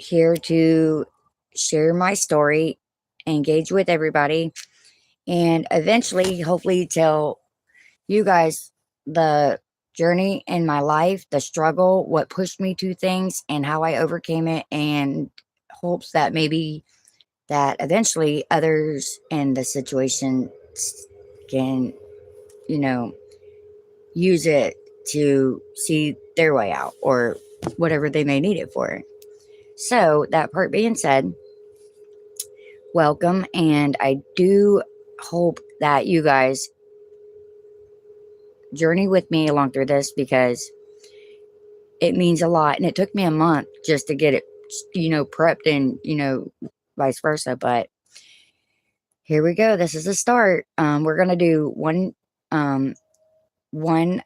here to share my story, engage with everybody, and eventually, hopefully, tell you guys the journey in my life, the struggle, what pushed me to things, and how I overcame it, and hopes that maybe that eventually others in the situation can, you know, use it to see their way out or whatever they may need it for. So, that part being said, welcome. And I do hope that you guys journey with me along through this because it means a lot. And it took me a month just to get it, prepped and, vice versa. But here we go. This is the start. We're going to do um, one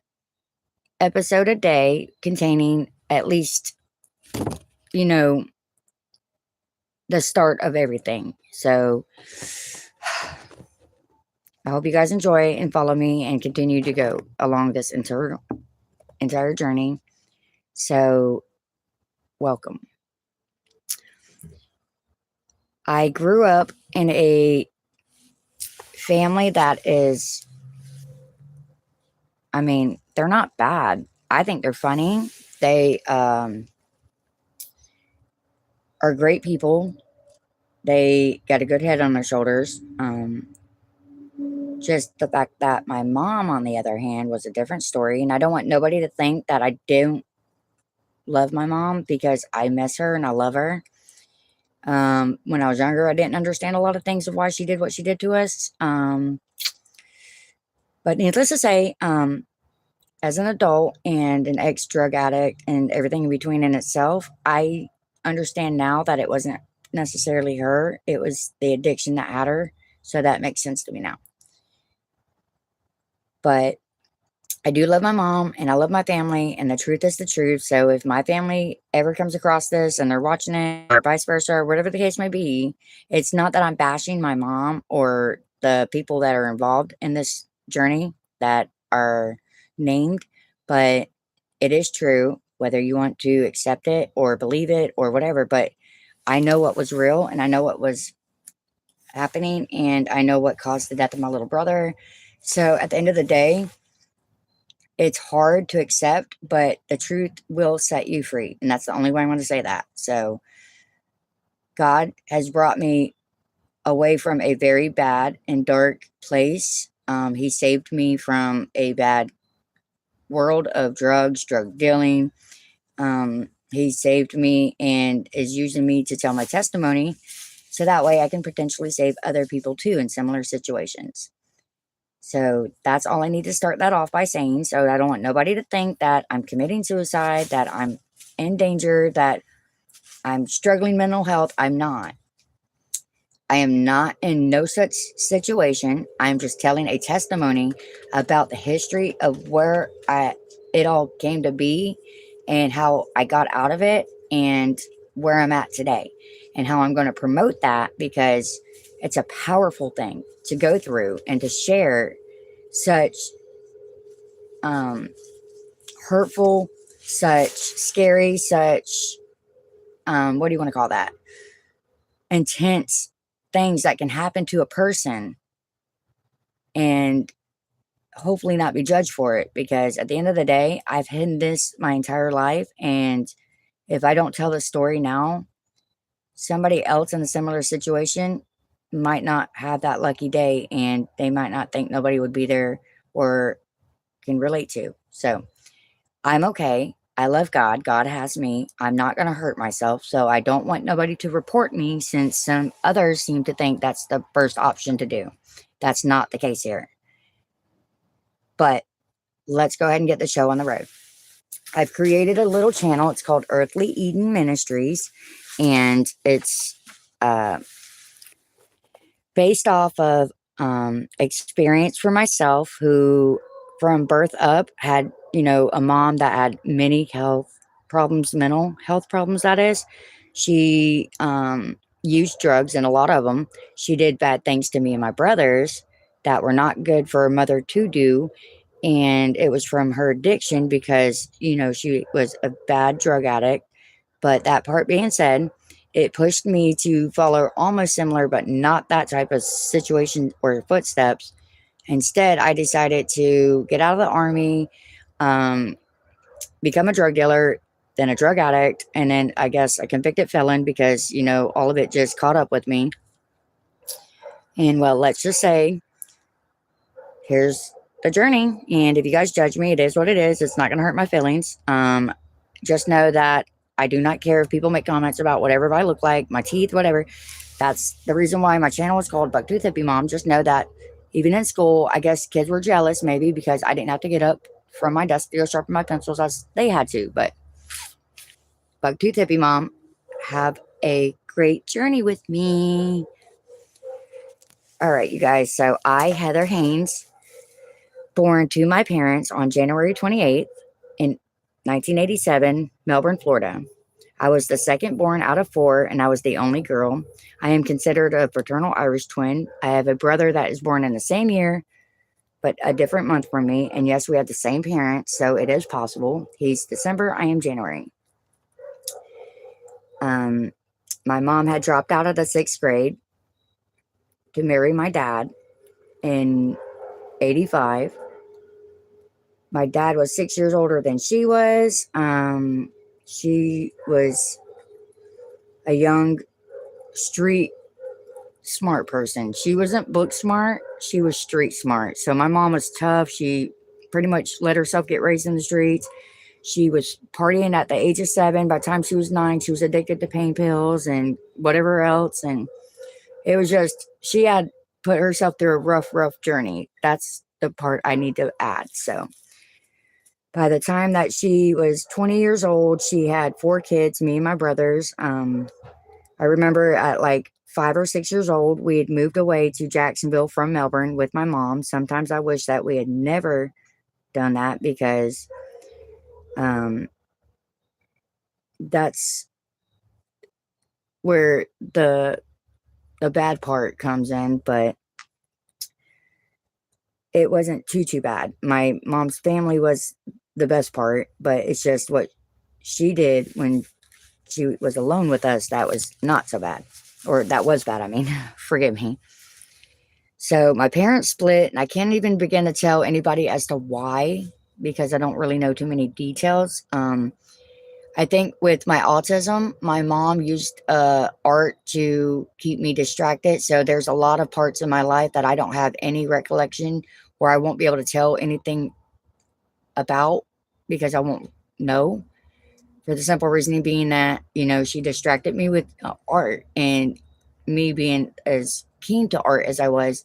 episode a day containing at least, you know, the start of everything. So I hope you guys enjoy and follow me and continue to go along this entire journey. So, welcome. I grew up in a family that is, I mean, they're not bad. I think they're funny. They are great people. They got a good head on their shoulders. Just the fact that my mom, on the other hand, was a different story. And I don't want nobody to think that I don't love my mom because I miss her and I love her. When I was younger, I didn't understand a lot of things of why she did what she did to us. But needless to say, as an adult and an ex-drug addict and everything in between in itself, I understand now that it wasn't necessarily her. It was the addiction that had her. So that makes sense to me now. But I do love my mom and I love my family, and the truth is the truth. So if my family ever comes across this and they're watching it or vice versa, or whatever the case may be, it's not that I'm bashing my mom or the people that are involved in this journey that are named, but it is true, whether you want to accept it or believe it or whatever. But I know what was real and I know what was happening and I know what caused the death of my little brother. So at the end of the day, it's hard to accept, but the truth will set you free. And that's the only way I want to say that. So God has brought me away from a very bad and dark place. He saved me from a bad world of drugs, drug dealing. He saved me and is using me to tell my testimony so that way I can potentially save other people too in similar situations. So that's all I need to start that off by saying. So I don't want nobody to think that I'm committing suicide, that I'm in danger, that I'm struggling mental health. I'm not. I am not in no such situation. I'm just telling a testimony about the history of where it all came to be and how I got out of it and where I'm at today and how I'm going to promote that because it's a powerful thing to go through and to share such hurtful, such scary, such what do you want to call that? Intense things that can happen to a person and hopefully not be judged for it because at the end of the day, I've hidden this my entire life. And if I don't tell the story now, somebody else in a similar situation might not have that lucky day and they might not think nobody would be there or can relate to. So I'm okay. I love God. God has me. I'm not going to hurt myself. So I don't want nobody to report me since some others seem to think that's the first option to do. That's not the case here. But let's go ahead and get the show on the road. I've created a little channel. It's called Earthly Eden Ministries. And it's based off of experience for myself who from birth up had a mom that had many health problems, mental health problems, that is. She used drugs, and a lot of them. She did bad things to me and my brothers that were not good for a mother to do. And it was from her addiction because, she was a bad drug addict. But that part being said, it pushed me to follow almost similar, but not that type of situation or footsteps. Instead, I decided to get out of the army, um, become a drug dealer, then a drug addict, and then I guess a convicted felon because, all of it just caught up with me. And well, let's just say, here's the journey. And if you guys judge me, it is what it is. It's not going to hurt my feelings. Just know that I do not care if people make comments about whatever I look like, my teeth, whatever. That's the reason why my channel is called Bucktooth Hippie Mom. Just know that even in school, I guess kids were jealous maybe because I didn't have to get up from my desk to go sharpen my pencils as they had to. But Bucktooth Hippie Mom, have a great journey with me. All right, you guys. So I, Heather Haynes, born to my parents on January 28th in 1987, Melbourne, Florida. I was the second born out of 4, and I was the only girl. I am considered a fraternal Irish twin. I have a brother that is born in the same year, but a different month from me. And yes, we have the same parents, so it is possible. He's December, I am January. My mom had dropped out of the 6th grade to marry my dad in 85. My dad was 6 years older than she was. She was a young, street smart person. She wasn't book smart. She was street smart. So my mom was tough. She pretty much let herself get raised in the streets. She was partying at the age of 7. By the time she was 9, she was addicted to pain pills and whatever else. And it was just, she had put herself through a rough journey. That's the part I need to add. So by the time that she was 20 years old, she had 4 kids, me and my brothers. I remember at like 5 or 6 years old, we had moved away to Jacksonville from Melbourne with my mom. Sometimes I wish that we had never done that because that's where the bad part comes in, but it wasn't too bad. My mom's family was the best part, but it's just what she did when she was alone with us that was not so bad, or that was bad. I mean, forgive me. So my parents split, and I can't even begin to tell anybody as to why because I don't really know too many details. I think with my autism, my mom used art to keep me distracted. So there's a lot of parts in my life that I don't have any recollection or I won't be able to tell anything about because I won't know. For the simple reasoning being that, she distracted me with art, and me being as keen to art as I was,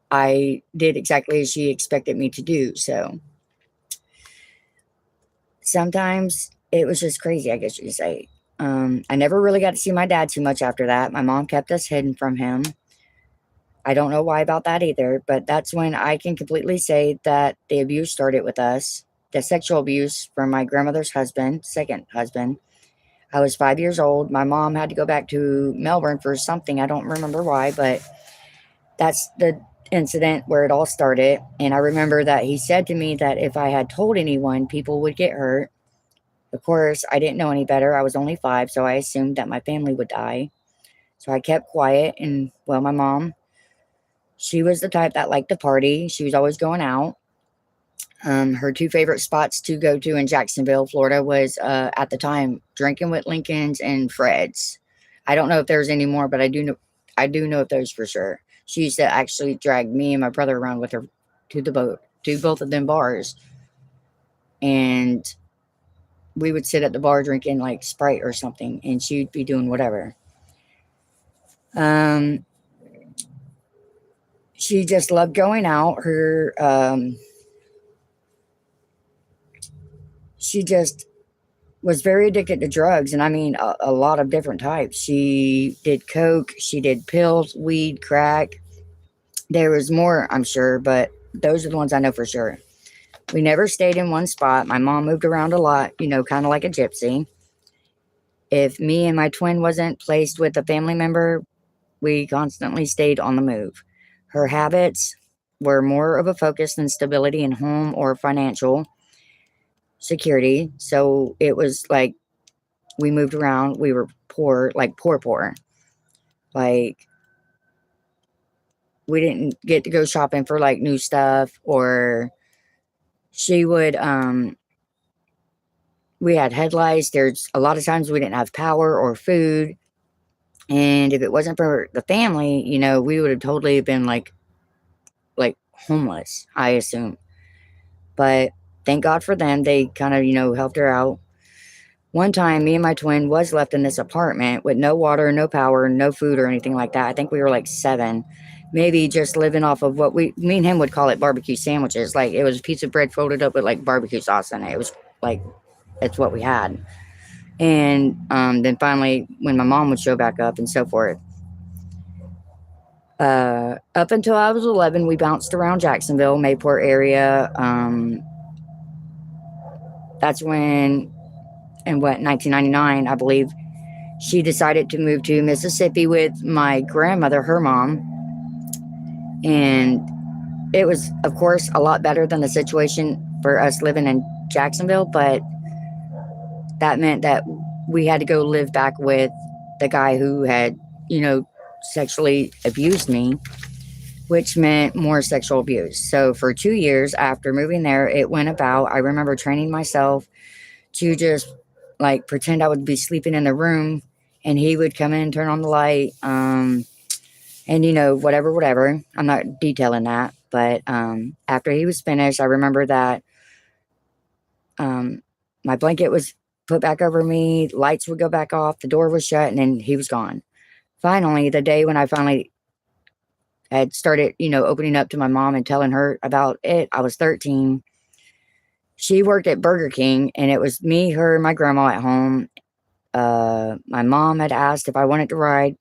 I did exactly as she expected me to do. So sometimes it was just crazy, I guess you could say. I never really got to see my dad too much after that. My mom kept us hidden from him. I don't know why about that either, but that's when I can completely say that the abuse started with us. The sexual abuse from my grandmother's husband, second husband. I was 5 years old. My mom had to go back to Melbourne for something. I don't remember why, but that's the incident where it all started. And I remember that he said to me that if I had told anyone, people would get hurt. Of course, I didn't know any better. I was only 5, so I assumed that my family would die. So I kept quiet. And, well, my mom, she was the type that liked to party. She was always going out. Her 2 favorite spots to go to in Jacksonville, Florida was, at the time, Drinking with Lincoln's and Fred's. I don't know if there's any more, but I do know of those for sure. She used to actually drag me and my brother around with her to both of them bars. And we would sit at the bar drinking like Sprite or something, and she'd be doing whatever. She just loved going out. She just was very addicted to drugs, and I mean a lot of different types. She did coke, she did pills, weed, crack. There was more, I'm sure, but those are the ones I know for sure. We never stayed in one spot. My mom moved around a lot, kind of like a gypsy. If me and my twin wasn't placed with a family member, we constantly stayed on the move. Her habits were more of a focus than stability in home or financial security. So it was like we moved around. We were poor, like poor. Like, we didn't get to go shopping for like new stuff, or she would, we had headlights. There's a lot of times we didn't have power or food. And if it wasn't for the family, we would have totally been like homeless, I assume. But thank God for them. They kind of, helped her out. One time, me and my twin was left in this apartment with no water, no power, no food or anything like that. I think we were like 7, maybe just living off of what me and him would call it barbecue sandwiches. Like, it was a piece of bread folded up with like barbecue sauce in it. It was like, it's what we had. And then finally, when my mom would show back up and so forth, up until I was 11, we bounced around Jacksonville, Mayport area. That's when, in 1999, I believe, she decided to move to Mississippi with my grandmother, her mom. And it was, of course, a lot better than the situation for us living in Jacksonville, but that meant that we had to go live back with the guy who had, sexually abused me, which meant more sexual abuse. So for 2 years after moving there, it went about, I remember training myself to just like pretend I would be sleeping in the room, and he would come in, turn on the light, and whatever. I'm not detailing that, but after he was finished, I remember that my blanket was put back over me, lights would go back off, the door was shut, and then he was gone. Finally, the day when I finally had started, opening up to my mom and telling her about it, I was 13. She worked at Burger King, and it was me, her, and my grandma at home. My mom had asked if I wanted to ride,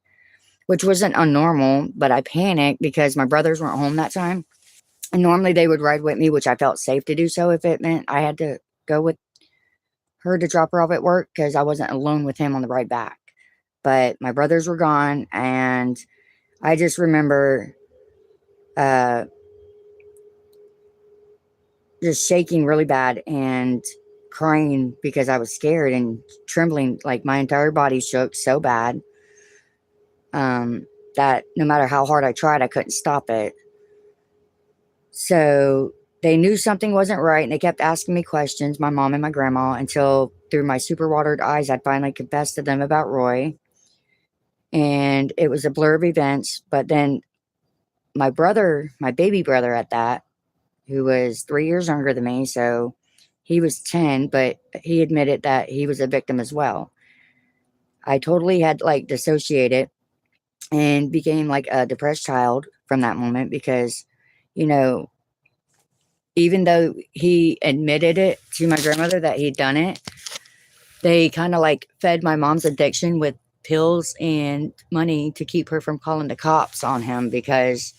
which wasn't unnormal, but I panicked because my brothers weren't home that time. And normally they would ride with me, which I felt safe to do so if it meant I had to go with her to drop her off at work, because I wasn't alone with him on the ride back. But my brothers were gone, and I just remember just shaking really bad and crying because I was scared and trembling. Like, my entire body shook so bad that no matter how hard I tried, I couldn't stop it. So they knew something wasn't right, and they kept asking me questions, my mom and my grandma, until through my super watered eyes, I finally confessed to them about Roy. And it was a blur of events. But then my brother, my baby brother at that, who was 3 years younger than me, so he was 10, but he admitted that he was a victim as well. I totally had like dissociated and became like a depressed child from that moment, because, even though he admitted it to my grandmother that he'd done it, they kind of like fed my mom's addiction with pills and money to keep her from calling the cops on him, because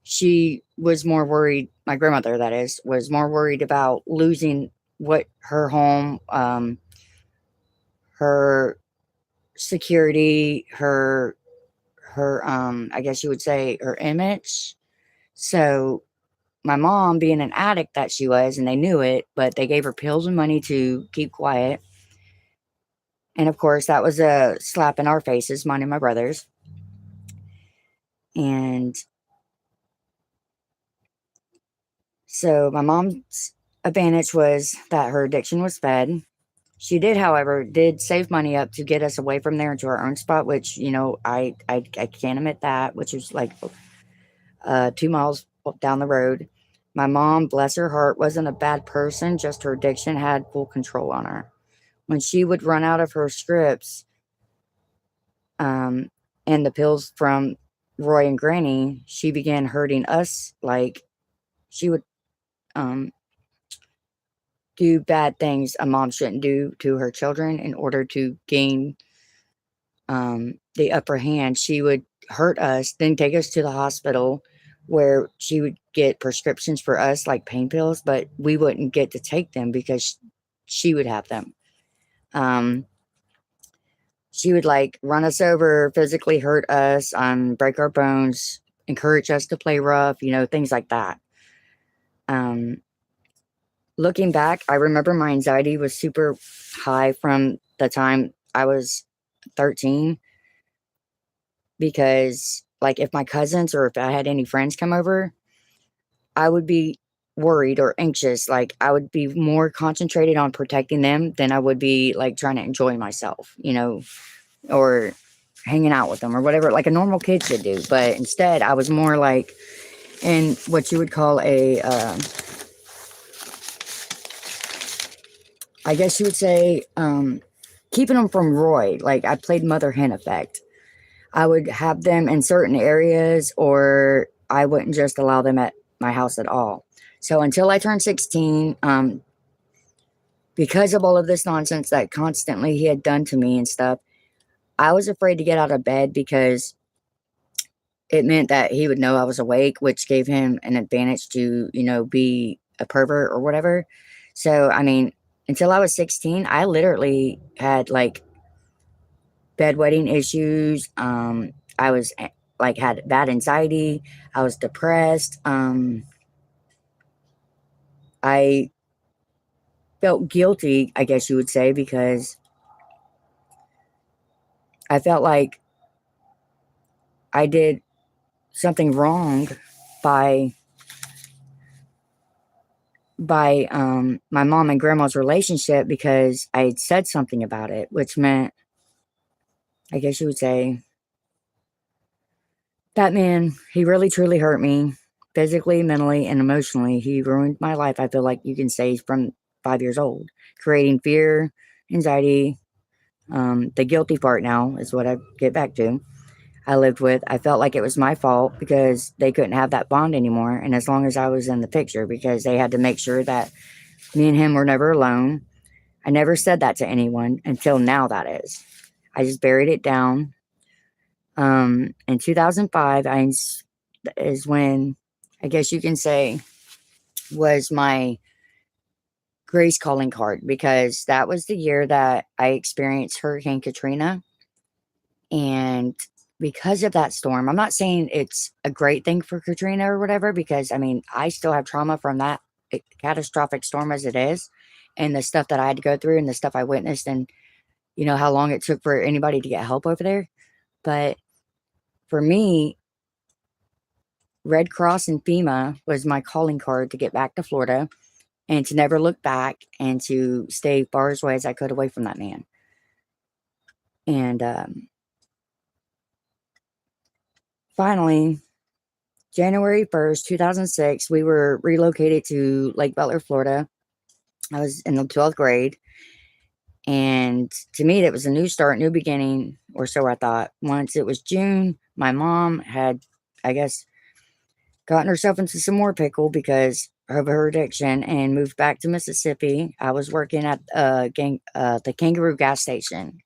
she was more worried, my grandmother, that is, was more worried about losing what her home, her security, her I guess you would say her image. So my mom, being an addict that she was, and they knew it, but they gave her pills and money to keep quiet. And of course, that was a slap in our faces, mine and my brothers. And so my mom's advantage was that her addiction was fed. She did, however, save money up to get us away from there into our own spot, which, I can't admit that, which was like 2 miles down the road. My mom, bless her heart, wasn't a bad person, just her addiction had full control on her. When she would run out of her scripts, and the pills from Roy and Granny, she began hurting us. Like, she would do bad things a mom shouldn't do to her children in order to gain the upper hand. She would hurt us, then take us to the hospital, where she would get prescriptions for us, like pain pills, but we wouldn't get to take them because she would have them. She would like run us over, physically hurt us, break our bones, encourage us to play rough, things like that. Looking back, I remember my anxiety was super high from the time I was 13, because like if my cousins or if I had any friends come over, I would be worried or anxious. Like I would be more concentrated on protecting them than I would be like trying to enjoy myself, or hanging out with them or whatever, like a normal kid should do. But instead, I was more like in what you would call I guess you would say, keeping them from Roy. Like I played mother hen effect. I would have them in certain areas, or I wouldn't just allow them at my house at all. So until I turned 16, because of all of this nonsense that constantly he had done to me and stuff, I was afraid to get out of bed because it meant that he would know I was awake, which gave him an advantage to, be a pervert or whatever. So, I mean, until I was 16, I literally had like bedwetting issues. I was like had bad anxiety. I was depressed. I felt guilty, I guess you would say, because I felt like I did something wrong by my mom and grandma's relationship because I had said something about it, which meant, I guess you would say, that man, he really truly hurt me physically, mentally, and emotionally. He ruined my life. I feel like you can say from 5 years old, creating fear, anxiety. The guilty part now is what I get back to. I lived with. I felt like it was my fault because they couldn't have that bond anymore. And as long as I was in the picture, because they had to make sure that me and him were never alone. I never said that to anyone until now, that is. I just buried it down. In 2005, is when, I guess you can say, was my grace calling card, because that was the year that I experienced Hurricane Katrina. And because of that storm, I'm not saying it's a great thing for Katrina or whatever, because I mean, I still have trauma from that catastrophic storm as it is, and the stuff that I had to go through and the stuff I witnessed, and how long it took for anybody to get help over there. But for me, Red Cross and FEMA was my calling card to get back to Florida and to never look back and to stay far as away as I could away from that man. And finally, January 1st, 2006, we were relocated to Lake Butler, Florida. I was in the 12th grade. And to me, that was a new start, new beginning, or so I thought. Once it was June, my mom had, I guess, gotten herself into some more pickle because of her addiction and moved back to Mississippi. I was working at the Kangaroo gas station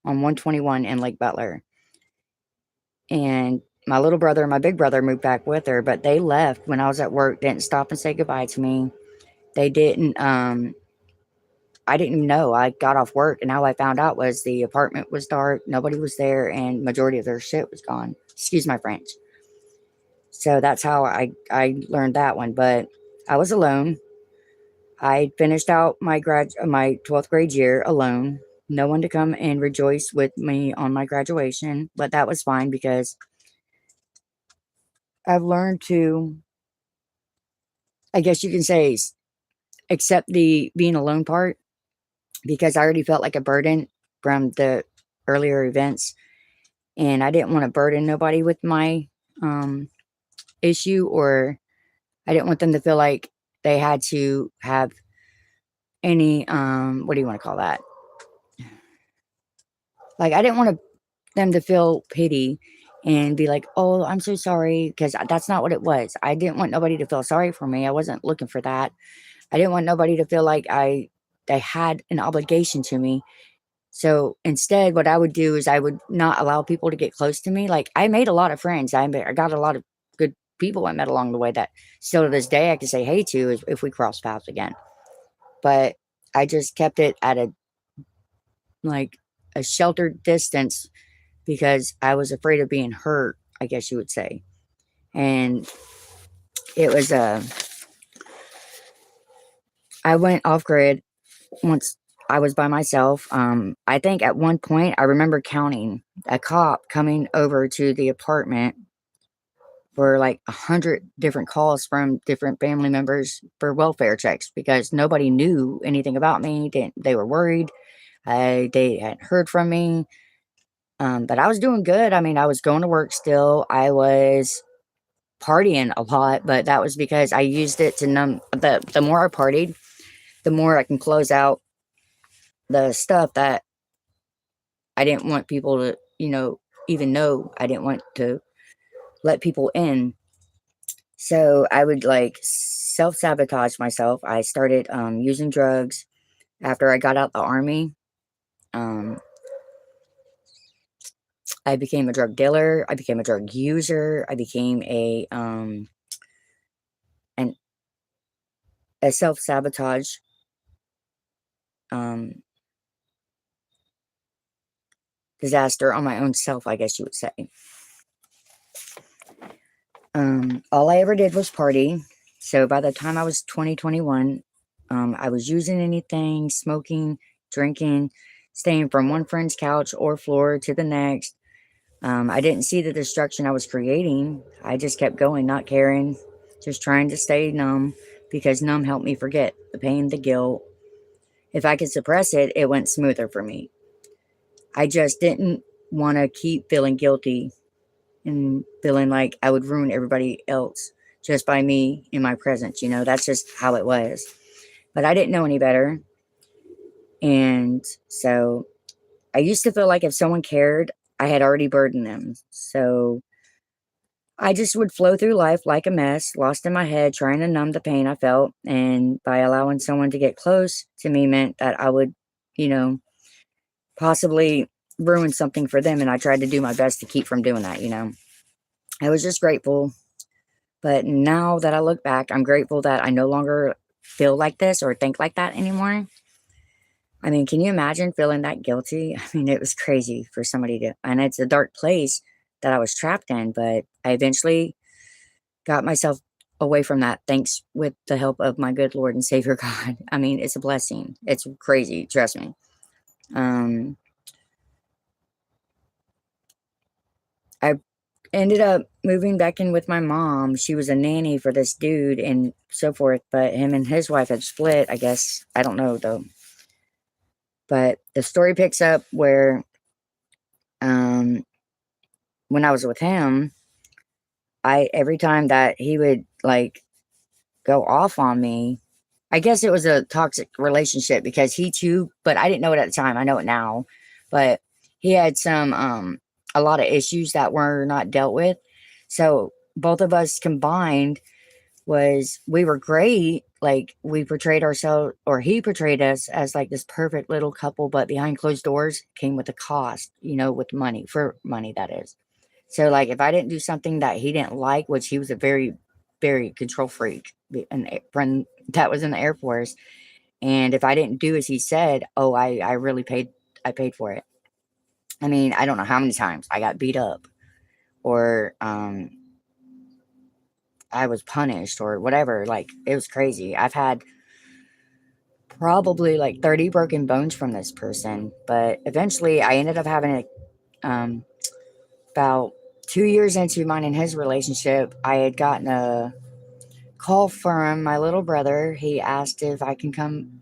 on 121 in Lake Butler. And my little brother and my big brother moved back with her, but they left when I was at work, didn't stop and say goodbye to me. They didn't, I didn't even know. I got off work and how I found out was the apartment was dark, nobody was there, and majority of their shit was gone. Excuse my French. So that's how I learned that one. But I was alone. I finished out my 12th grade year alone. No one to come and rejoice with me on my graduation, but that was fine because I've learned to, I guess you can say, accept the being alone part, because I already felt like a burden from the earlier events, and I didn't want to burden nobody with my issue, or I didn't want them to feel like they had to have any what do you want to call that? Like I didn't want them to feel pity and be like, "Oh, I'm so sorry," because that's not what it was. I didn't want nobody to feel sorry for me. I wasn't looking for that. I didn't want nobody to feel like they had an obligation to me. So instead, what I would do is I would not allow people to get close to me. Like I made a lot of friends. I got a lot of good people I met along the way that still to this day I can say hey to if we cross paths again. But I just kept it at like a sheltered distance because I was afraid of being hurt, I guess you would say. And it was I went off grid once I was by myself. I think at one point I remember counting a cop coming over to the apartment for like 100 different calls from different family members for welfare checks because nobody knew anything about me. They were worried. They hadn't heard from me. But I was doing good. I mean, I was going to work still. I was partying a lot, but that was because I used it to numb. The more I partied, the more I can close out the stuff that I didn't want people to, even know. I didn't want to let people in. So I would like self sabotage myself. I started using drugs after I got out the army. Um, I became a drug dealer. I became a drug user. I became an a self sabotage um, disaster on my own self, I guess you would say. All I ever did was party. So by the time I was 21, I was using anything, smoking, drinking, staying from one friend's couch or floor to the next. I didn't see the destruction I was creating. I just kept going, not caring, just trying to stay numb because numb helped me forget the pain, the guilt. If I could suppress it, it went smoother for me. I just didn't want to keep feeling guilty and feeling like I would ruin everybody else just by me in my presence. That's just how it was. But I didn't know any better. And so I used to feel like if someone cared, I had already burdened them. So I just would flow through life like a mess, lost in my head, trying to numb the pain I felt. And by allowing someone to get close to me meant that I would, you know, possibly ruin something for them. And I tried to do my best to keep from doing that. I was just grateful. But now that I look back, I'm grateful that I no longer feel like this or think like that anymore. I mean, can you imagine feeling that guilty? I mean, it was crazy for somebody to, and it's a dark place that I was trapped in, but I eventually got myself away from that thanks with the help of my good Lord and Savior God. I mean, it's a blessing. It's crazy, trust me. Um, I ended up moving back in with my mom. She was a nanny for this dude and so forth, but him and his wife had split, I guess. I don't know though. But the story picks up where um when I was with him, I every time that he would like go off on me, I guess it was a toxic relationship because he too, but I didn't know it at the time. I know it now. But he had some a lot of issues that were not dealt with. So both of us combined was we were great. Like we portrayed ourselves or he portrayed us as like this perfect little couple, but behind closed doors came with a cost, with money for money that is. So like if I didn't do something that he didn't like, which he was a very, very control freak, an friend that was in the Air Force. And if I didn't do as he said, oh, I really paid for it. I mean, I don't know how many times I got beat up or I was punished or whatever. Like it was crazy. I've had probably like 30 broken bones from this person, but eventually I ended up having about 2 years into mine and his relationship, I had gotten a call from my little brother. He asked if I can come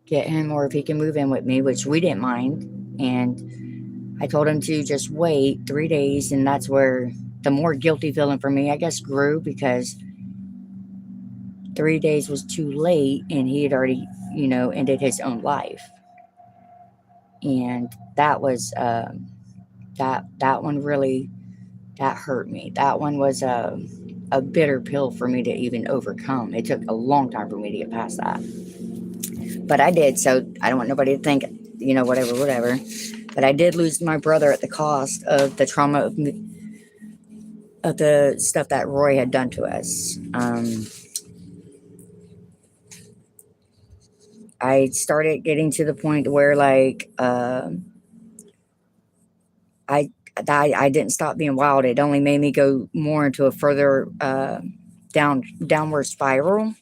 get him or if he can move in with me, which we didn't mind. And I told him to just wait 3 days. And that's where the more guilty feeling for me, I guess, grew because 3 days was too late and he had already, ended his own life. And that was, that one really, that hurt me. That one was a bitter pill for me to even overcome. It took a long time for me to get past that. But I did, so I don't want nobody to think, whatever. But I did lose my brother at the cost of the trauma of the stuff that Roy had done to us. I started getting to the point where, like, I didn't stop being wild. It only made me go more into a further downward spiral.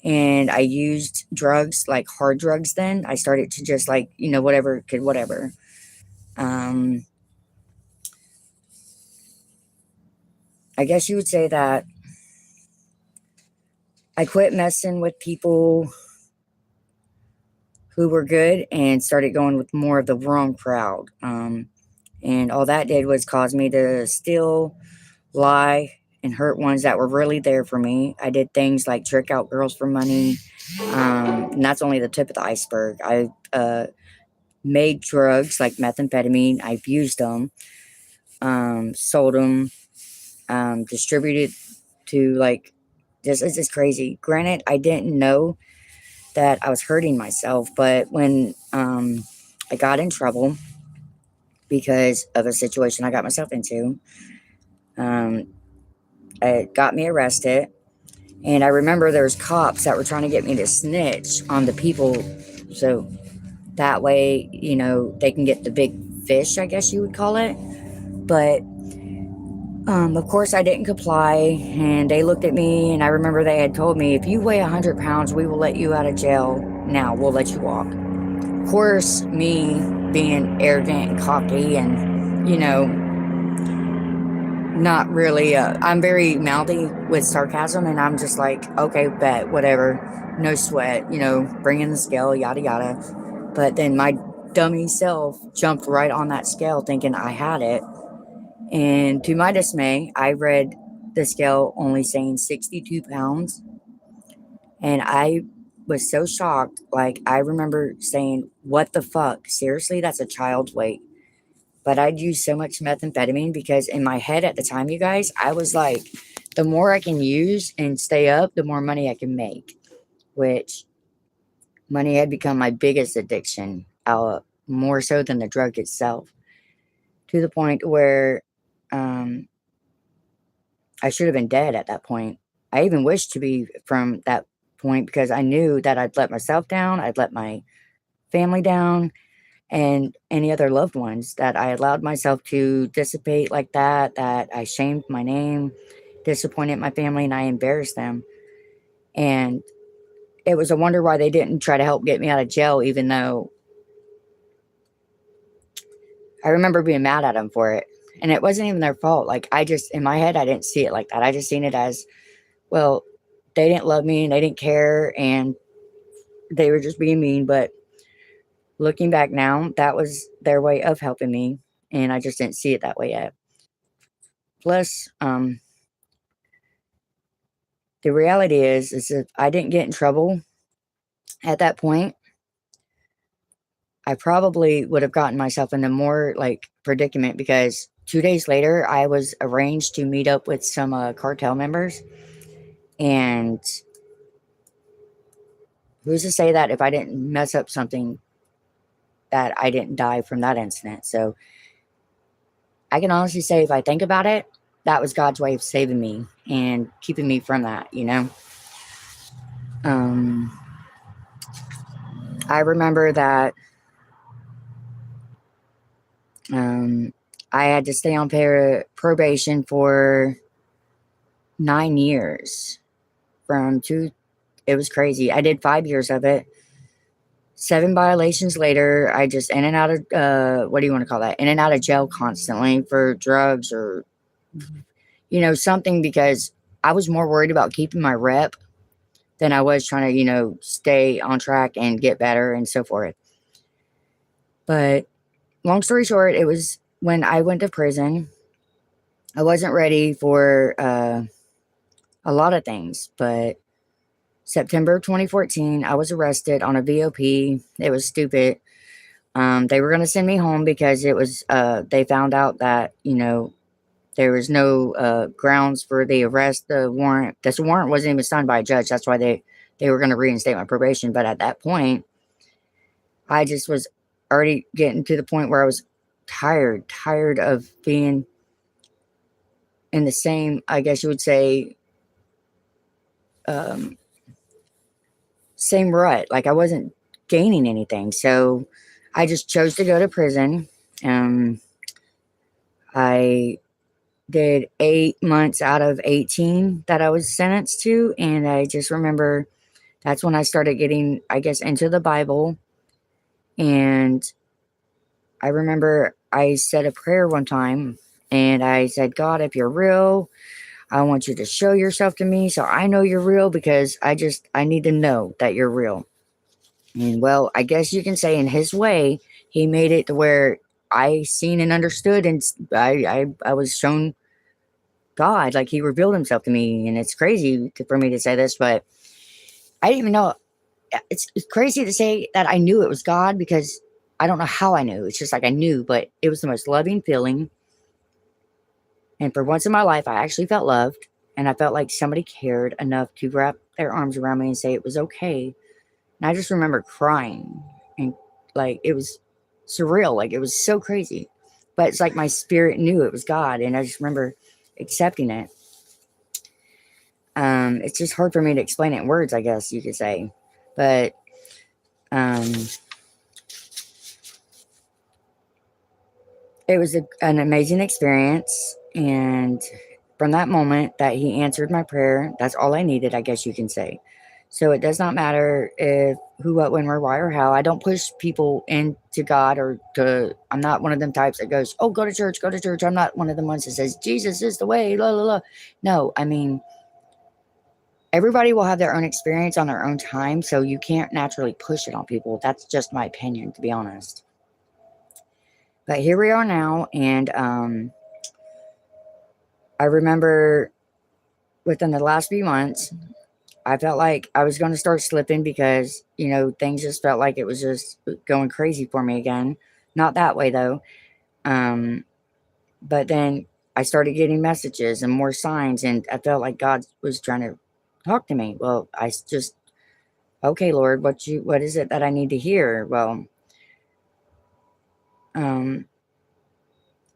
and I used drugs, like hard drugs then. I started to just like, whatever could, whatever. Um, I guess you would say that I quit messing with people who were good and started going with more of the wrong crowd. And all that did was cause me to steal, lie, and hurt ones that were really there for me. I did things like trick out girls for money. And that's only the tip of the iceberg. I made drugs like methamphetamine. I've used them, sold them, distributed to like, this is just crazy. Granted, I didn't know that I was hurting myself, but when I got in trouble because of a situation I got myself into, um, it got me arrested. And I remember there was cops that were trying to get me to snitch on the people, so that way, they can get the big fish, I guess you would call it. But of course, I didn't comply, and they looked at me, and I remember they had told me, if you weigh 100 pounds, we will let you out of jail. Now we'll let you walk. Of course, me being arrogant and cocky and, not really, I'm very mouthy with sarcasm, and I'm just like, okay, bet, whatever, no sweat, bring in the scale, yada, yada. But then my dummy self jumped right on that scale thinking I had it. And to my dismay, I read the scale only saying 62 pounds. And I was so shocked. Like, I remember saying, what the fuck? Seriously, that's a child's weight. But I'd used so much methamphetamine because in my head at the time, you guys, I was like, the more I can use and stay up, the more money I can make, which money had become my biggest addiction, more so than the drug itself, to the point where um, I should have been dead at that point. I even wished to be from that point because I knew that I'd let myself down, I'd let my family down, and any other loved ones, that I allowed myself to dissipate like that, that I shamed my name, disappointed my family, and I embarrassed them. And it was a wonder why they didn't try to help get me out of jail, even though I remember being mad at them for it. And it wasn't even their fault. Like, I just, in my head, I didn't see it like that. I just seen it as, well, they didn't love me and they didn't care and they were just being mean. But looking back now, that was their way of helping me. And I just didn't see it that way yet. Plus, the reality is if I didn't get in trouble at that point, I probably would have gotten myself in a more like predicament because 2 days later, I was arranged to meet up with some cartel members. And who's to say that if I didn't mess up something, that I didn't die from that incident? So I can honestly say, if I think about it, that was God's way of saving me and keeping me from that. Um, I remember that um, I had to stay on probation for 9 years from two. It was crazy. I did 5 years of it. 7 violations later, I just in and out of, what do you want to call that? In and out of jail constantly for drugs or, something, because I was more worried about keeping my rep than I was trying to, stay on track and get better and so forth. But long story short, it was when I went to prison. I wasn't ready for a lot of things, but September 2014, I was arrested on a VOP. It was stupid. They were going to send me home because it was, they found out that, there was no grounds for the arrest. The warrant, this warrant wasn't even signed by a judge. That's why they were going to reinstate my probation. But at that point, I just was already getting to the point where I was tired of being in the same, I guess you would say, um, same rut. Like, I wasn't gaining anything. So I just chose to go to prison. I did 8 months out of 18 that I was sentenced to. And I just remember That's when I started getting, I guess, into the Bible. And I remember I said a prayer one time and I said, God, if you're real, I want you to show yourself to me so I know you're real, because I need to know that you're real. And well, I guess you can say in his way, he made it to where I seen and understood, and I was shown God, like he revealed himself to me. And it's crazy for me to say this, but I didn't even know. It's crazy to say that I knew it was God, because I don't know how I knew. It's just like I knew, but it was the most loving feeling. And for once in my life, I actually felt loved, and I felt like somebody cared enough to wrap their arms around me and say it was okay. And I just remember crying, and like it was surreal. Like it was so crazy. But it's like my spirit knew it was God, and I just remember accepting it. It's just hard for me to explain it in words, I guess you could say. But um, it was an amazing experience. And from that moment that he answered my prayer, that's all I needed, I guess you can say. So it does not matter if who, what, when, where, why, or how. I don't push people into God, or to, I'm not one of them types that goes, oh, go to church, go to church. I'm not one of them ones that says, Jesus is the way, la, la, la. No, I mean, everybody will have their own experience on their own time. So you can't naturally push it on people. That's just my opinion, to be honest. But here we are now. And I remember within the last few months, I felt like I was going to start slipping, because, things just felt like it was just going crazy for me again. Not that way, though. Um, but then I started getting messages and more signs, and I felt like God was trying to talk to me. Well, just, okay, Lord, what is it that I need to hear? Well,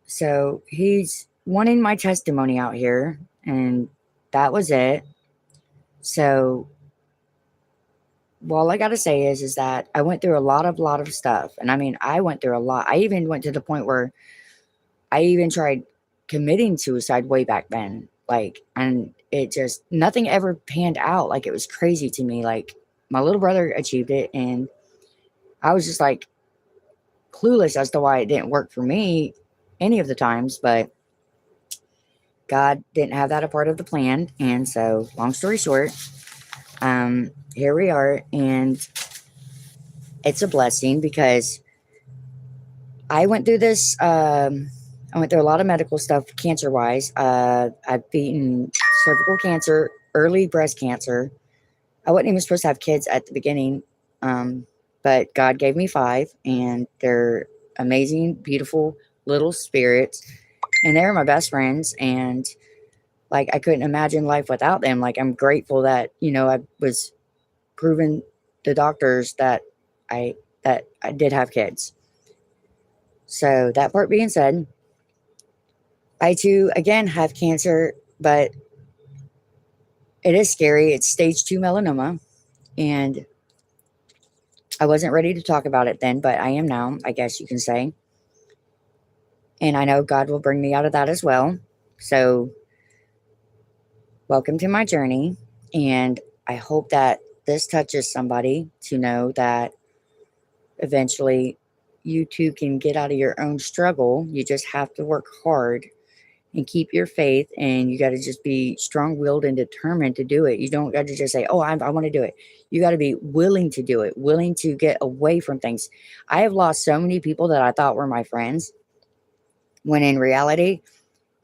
so he's wanting my testimony out here, and that was it. So, well, all I gotta say is that I went through a lot of stuff. And I mean, I went through a lot. I even went to the point where I even tried committing suicide way back then. Like, and it just, nothing ever panned out. Like, it was crazy to me. Like, my little brother achieved it, and I was just like clueless as to why it didn't work for me any of the times. But God didn't have that a part of the plan. And so, long story short, here we are. And it's a blessing, because I went through this. I went through a lot of medical stuff, cancer wise. I've beaten cervical cancer, early breast cancer. I wasn't even supposed to have kids at the beginning, but God gave me 5, and they're amazing, beautiful little spirits, and they're my best friends. And like, I couldn't imagine life without them. Like, I'm grateful that I was proven the doctors that I did have kids. So that part being said, I too, again, have cancer, but it is scary. It's stage 2 melanoma. And I wasn't ready to talk about it then, but I am now, I guess you can say. And I know God will bring me out of that as well. So, welcome to my journey. And I hope that this touches somebody to know that eventually you too can get out of your own struggle. You just have to work hard and keep your faith, and you got to just be strong-willed and determined to do it. You don't got to just say, oh, I want to do it. You got to be willing to do it, willing to get away from things. I have lost so many people that I thought were my friends, when in reality,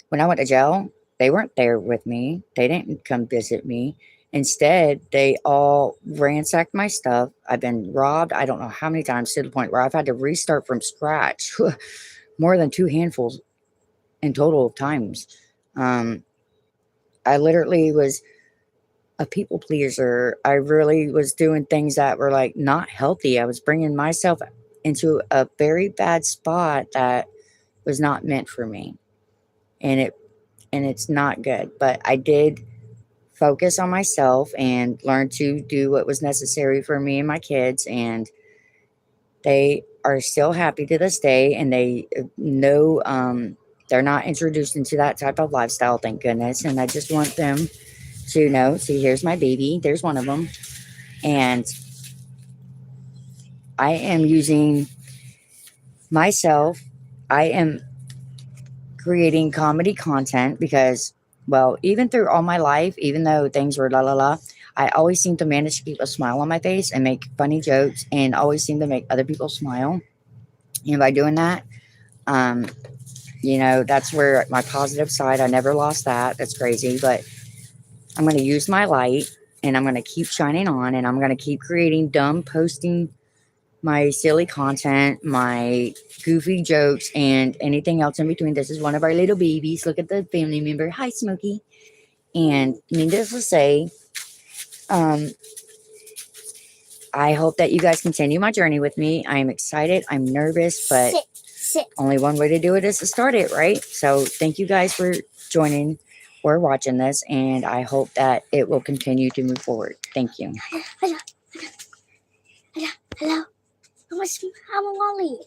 when I went to jail, they weren't there with me. They didn't come visit me. Instead, they all ransacked my stuff. I've been robbed, I don't know how many times, to the point where I've had to restart from scratch more than 2 handfuls in total of times. I literally was a people pleaser. I really was doing things that were like not healthy. I was bringing myself into a very bad spot that was not meant for me. And it's not good. But I did focus on myself and learn to do what was necessary for me and my kids. And they are still happy to this day. And they know, they're not introduced into that type of lifestyle, thank goodness. And I just want them to know, see, here's my baby. There's one of them. And I am using myself. I am creating comedy content because, well, even through all my life, even though things were la la la, I always seem to manage to keep a smile on my face and make funny jokes and always seem to make other people smile. And by doing that, um, that's where my positive side, I never lost that. That's crazy. But I'm going to use my light and I'm going to keep shining on and I'm going to keep creating dumb posting my silly content, my goofy jokes, and anything else in between. This is one of our little babies. Look at the family member. Hi, Smokey. And needless to say, um, I hope that you guys continue my journey with me. I am excited. I'm nervous, but sit. Only one way to do it is to start it, right? So thank you guys for joining or watching this, and I hope that it will continue to move forward. Thank you. Hello. I'm a Wally.